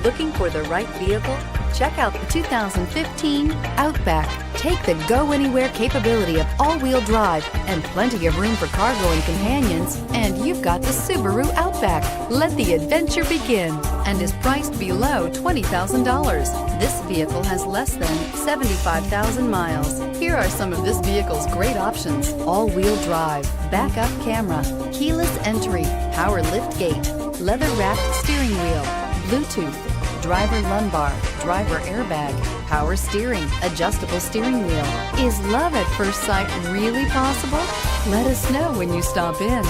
Looking for the right vehicle? Check out the 2015 Outback. Take the go-anywhere capability of all-wheel drive and plenty of room for cargo and companions, and you've got the Subaru Outback. Let the adventure begin, and is priced below $20,000. This vehicle has less than 75,000 miles. Here are some of this vehicle's great options: all-wheel drive, backup camera, keyless entry, power lift gate, leather-wrapped steering wheel, Bluetooth, driver lumbar, driver airbag, power steering, adjustable steering wheel. Is love at first sight really possible? Let us know when you stop in.